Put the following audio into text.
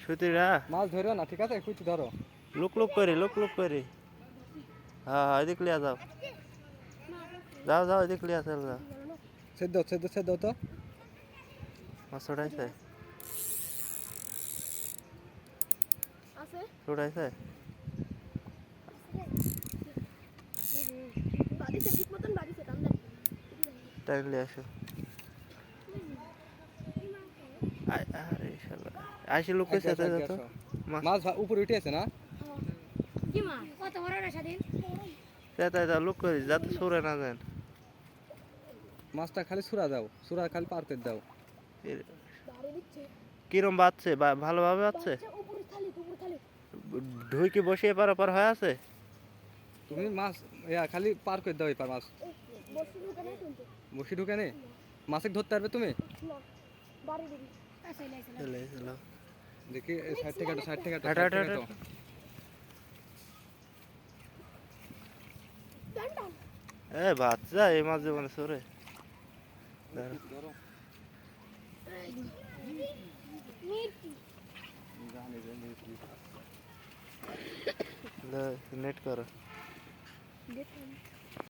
সুতিরা মাছ ধরো না, ঠিক আছে? কুচি ধরো। লুক লুক করে হ্যাঁ হ্যাঁ এদিক লিয়া যাও যাও যাও এদিক লিয়া চল যাও সেদ্ধ তো। মাছ ছড়াইছে ছড়াইছে টাইম লিয়ে আসো আরে শালা আইসি লোক কইছে তো যত মাছ উপরে উঠে আছে না? কি মা কত বড় রে স্বাধীন যা লোক কই যা তো সরে না যান মাছটা খালি ছুরা দাও, ছুরা খালি পার করে দাও। কিরম বাচ্চে ভালোভাবে বাচ্চে ঢুই কি বসে পার হয়ে আছে তুমি মাছ খালি পার করে দাও, এপার মাছ বসি ঢুকে নেই। মাছে ধরতে পারবে তুমি? দেখি সাইড থেকে এ বাচ্চা এই মাছ জীবনে সরে নেট করো